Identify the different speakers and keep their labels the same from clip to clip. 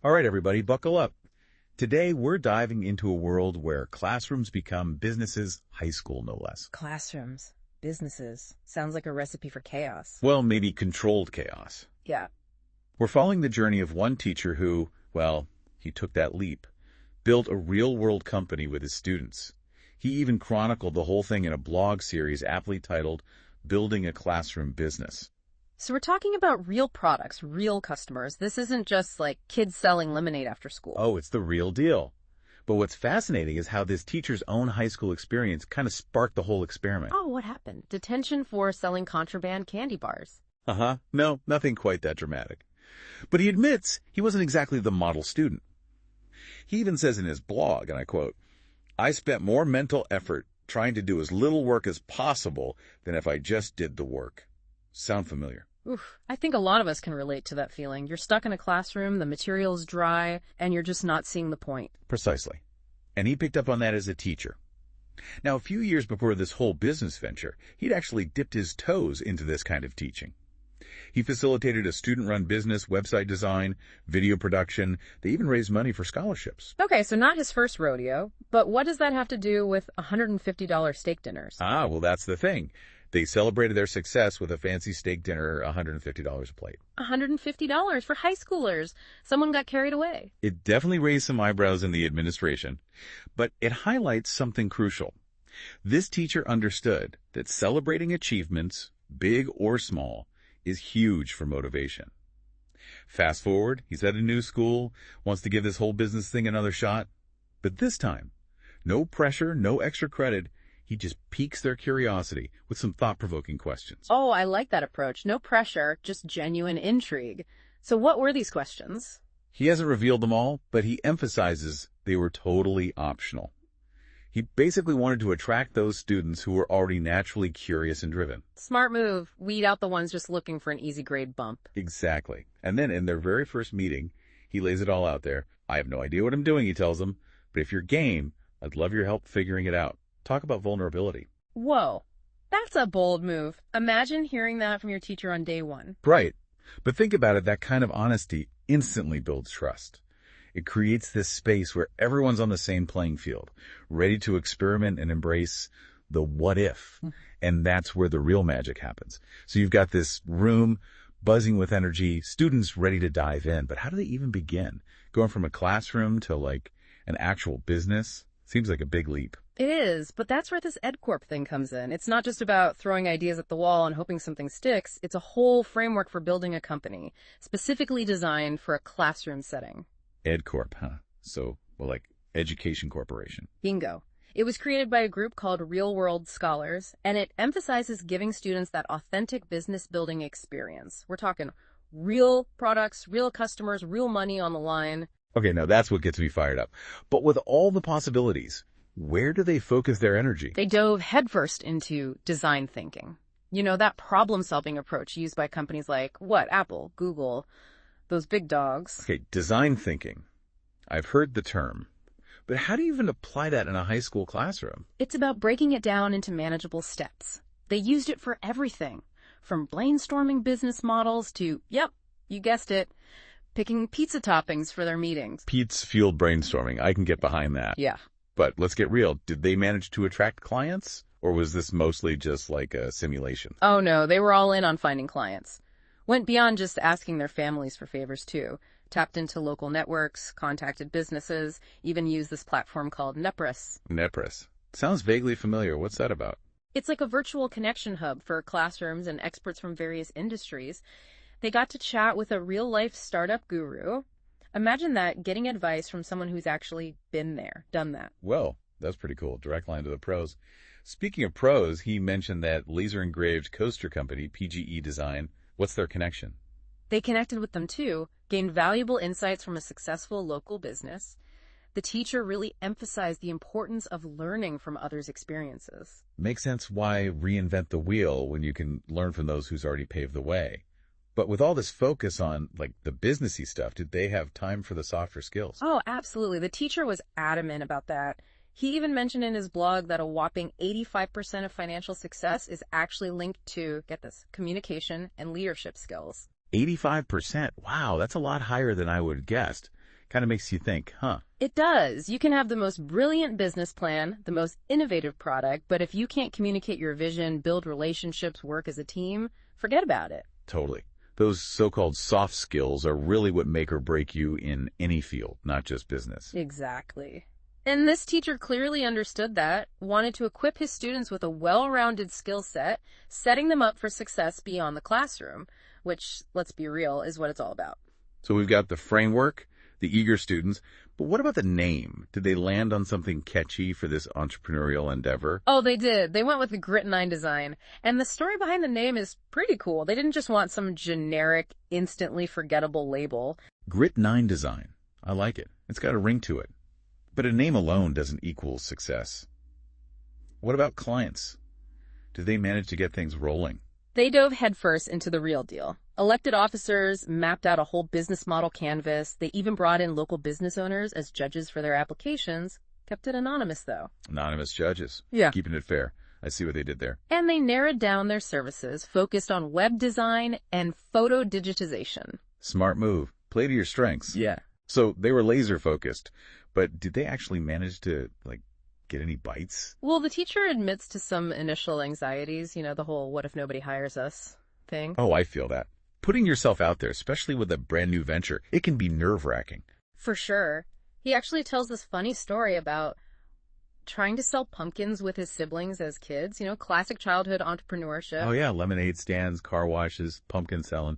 Speaker 1: All right, everybody, buckle up. Today, we're diving into a world where classrooms become businesses, high school no less.
Speaker 2: Classrooms, businesses. Sounds like a recipe for chaos.
Speaker 1: Well, maybe controlled chaos.
Speaker 2: Yeah.
Speaker 1: We're following the journey of one teacher who, well, he took that leap, built a real-world company with his students. He even chronicled the whole thing in a blog series aptly titled Building a Classroom Business.
Speaker 2: So we're talking about real products, real customers. This isn't just like kids selling lemonade after school.
Speaker 1: Oh, it's the real deal. But what's fascinating is how this teacher's own high school experience kind of sparked the whole experiment.
Speaker 2: Oh, what happened? Detention for selling contraband candy bars.
Speaker 1: No, nothing quite that dramatic. But he admits he wasn't exactly the model student. He even says in his blog, and I quote, "I spent more mental effort trying to do as little work as possible than if I just did the work." Sound familiar?
Speaker 2: Oof, I think a lot of us can relate to that feeling. You're stuck in a classroom, the material's dry, and you're just not seeing the point.
Speaker 1: Precisely. And he picked up on that as a teacher. Now, a few years before this whole business venture, he'd actually dipped his toes into this kind of teaching. He facilitated a student-run business, website design, video production. They even raised money for scholarships.
Speaker 2: Okay, so not his first rodeo, but what does that have to do with $150 steak dinners?
Speaker 1: Well, that's the thing. They celebrated their success with a fancy steak dinner, $150 a plate.
Speaker 2: $150 for high schoolers. Someone got carried away.
Speaker 1: It definitely raised some eyebrows in the administration, but it highlights something crucial. This teacher understood that celebrating achievements, big or small, is huge for motivation. Fast forward, he's at a new school, wants to give this whole business thing another shot. But this time, no pressure, no extra credit. He just piques their curiosity with some thought-provoking questions.
Speaker 2: Oh, I like that approach. No pressure, just genuine intrigue. So what were these questions?
Speaker 1: He hasn't revealed them all, but he emphasizes they were totally optional. He basically wanted to attract those students who were already naturally curious and driven.
Speaker 2: Smart move. Weed out the ones just looking for an easy grade bump.
Speaker 1: Exactly. And then in their very first meeting, he lays it all out there. "I have no idea what I'm doing," he tells them, "but if you're game, I'd love your help figuring it out." Talk about vulnerability.
Speaker 2: Whoa, that's a bold move. Imagine hearing that from your teacher on day one.
Speaker 1: Right. But think about it, that kind of honesty instantly builds trust. It creates this space where everyone's on the same playing field, ready to experiment and embrace the what if. And that's where the real magic happens. So you've got this room buzzing with energy, students ready to dive in. But how do they even begin? Going from a classroom to like an actual business seems like a big leap.
Speaker 2: It is, but that's where this EdCorp thing comes in. It's not just about throwing ideas at the wall and hoping something sticks. It's a whole framework for building a company, specifically designed for a classroom setting.
Speaker 1: EdCorp, huh? So, well, like Education Corporation.
Speaker 2: Bingo. It was created by a group called Real World Scholars, and it emphasizes giving students that authentic business building experience. We're talking real products, real customers, real money on the line.
Speaker 1: Okay, now that's what gets me fired up. But with all the possibilities, where do they focus their energy?
Speaker 2: They dove headfirst into design thinking. You know, that problem-solving approach used by companies like, Apple, Google, those big dogs.
Speaker 1: Okay, design thinking. I've heard the term. But how do you even apply that in a high school classroom?
Speaker 2: It's about breaking it down into manageable steps. They used it for everything, from brainstorming business models to, yep, you guessed it, picking pizza toppings for their meetings.
Speaker 1: Pizza-fueled brainstorming. I can get behind that.
Speaker 2: Yeah.
Speaker 1: But let's get real. Did they manage to attract clients? Or was this mostly just like a simulation?
Speaker 2: Oh, no. They were all in on finding clients. Went beyond just asking their families for favors, too. Tapped into local networks, contacted businesses, even used this platform called Nepris.
Speaker 1: Nepris. Sounds vaguely familiar. What's that about?
Speaker 2: It's like a virtual connection hub for classrooms and experts from various industries. They got to chat with a real-life startup guru. Imagine that, getting advice from someone who's actually been there, done that.
Speaker 1: Well, that's pretty cool. Direct line to the pros. Speaking of pros, he mentioned that laser-engraved coaster company, PGE Design. What's their connection?
Speaker 2: They connected with them too, gained valuable insights from a successful local business. The teacher really emphasized the importance of learning from others' experiences.
Speaker 1: Makes sense why reinvent the wheel when you can learn from those who's already paved the way. But with all this focus on, like, the businessy stuff, did they have time for the softer skills?
Speaker 2: Oh, absolutely. The teacher was adamant about that. He even mentioned in his blog that a whopping 85% of financial success is actually linked to, get this, communication and leadership skills.
Speaker 1: 85%? Wow, that's a lot higher than I would have guessed. Kind of makes you think, huh?
Speaker 2: It does. You can have the most brilliant business plan, the most innovative product, but if you can't communicate your vision, build relationships, work as a team, forget about it.
Speaker 1: Totally. Those so-called soft skills are really what make or break you in any field, not just business.
Speaker 2: Exactly. And this teacher clearly understood that, wanted to equip his students with a well-rounded skill set, setting them up for success beyond the classroom, which, let's be real, is what it's all about.
Speaker 1: So we've got the framework, the eager students, but what about the name? Did they land on something catchy for this entrepreneurial endeavor?
Speaker 2: Oh, they did. They went with the Grit9 design. And the story behind the name is pretty cool. They didn't just want some generic, instantly forgettable label.
Speaker 1: Grit9 design. I like it. It's got a ring to it. But a name alone doesn't equal success. What about clients? Did they manage to get things rolling?
Speaker 2: They dove headfirst into the real deal. Elected officers mapped out a whole business model canvas. They even brought in local business owners as judges for their applications. Kept it anonymous, though.
Speaker 1: Anonymous judges.
Speaker 2: Yeah.
Speaker 1: Keeping it fair. I see what they did there.
Speaker 2: And they narrowed down their services, focused on web design and photo digitization.
Speaker 1: Smart move. Play to your strengths.
Speaker 2: Yeah.
Speaker 1: So they were laser focused, but did they actually manage to, get any bites?
Speaker 2: Well, the teacher admits to some initial anxieties, the whole what if nobody hires us thing.
Speaker 1: Oh, I feel that. Putting yourself out there, especially with a brand new venture, it can be nerve-wracking.
Speaker 2: For sure. He actually tells this funny story about trying to sell pumpkins with his siblings as kids, classic childhood entrepreneurship.
Speaker 1: Oh yeah, lemonade stands, car washes, pumpkin selling.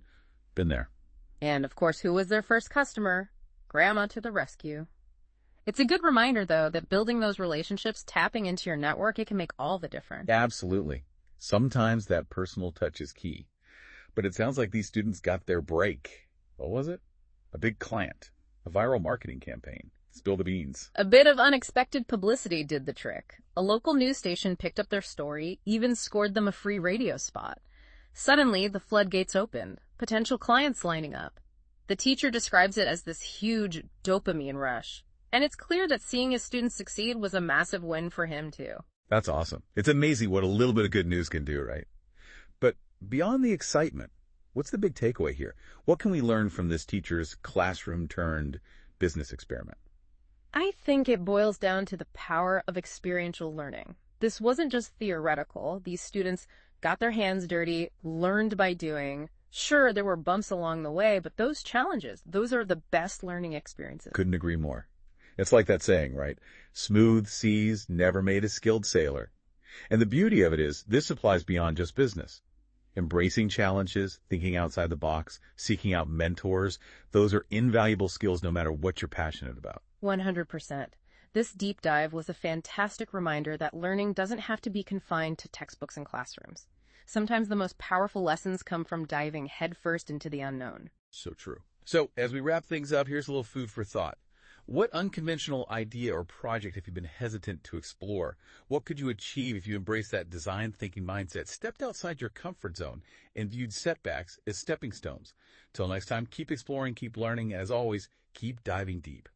Speaker 1: Been there.
Speaker 2: And of course, who was their first customer? Grandma to the rescue. It's a good reminder, though, that building those relationships, tapping into your network, it can make all the difference.
Speaker 1: Absolutely. Sometimes that personal touch is key. But it sounds like these students got their break. What was it? A big client. A viral marketing campaign. Spill the beans.
Speaker 2: A bit of unexpected publicity did the trick. A local news station picked up their story, even scored them a free radio spot. Suddenly, the floodgates opened. Potential clients lining up. The teacher describes it as this huge dopamine rush. And it's clear that seeing his students succeed was a massive win for him, too.
Speaker 1: That's awesome. It's amazing what a little bit of good news can do, right? But beyond the excitement, what's the big takeaway here? What can we learn from this teacher's classroom-turned-business experiment?
Speaker 2: I think it boils down to the power of experiential learning. This wasn't just theoretical. These students got their hands dirty, learned by doing. Sure, there were bumps along the way, but those challenges, those are the best learning experiences.
Speaker 1: Couldn't agree more. It's like that saying, right? Smooth seas never made a skilled sailor. And the beauty of it is, this applies beyond just business. Embracing challenges, thinking outside the box, seeking out mentors, those are invaluable skills no matter what you're passionate about.
Speaker 2: 100%. This deep dive was a fantastic reminder that learning doesn't have to be confined to textbooks and classrooms. Sometimes the most powerful lessons come from diving headfirst into the unknown.
Speaker 1: So true. So, as we wrap things up, here's a little food for thought. What unconventional idea or project have you been hesitant to explore? What could you achieve if you embraced that design thinking mindset, stepped outside your comfort zone, and viewed setbacks as stepping stones? Till next time, keep exploring, keep learning, and as always, keep diving deep.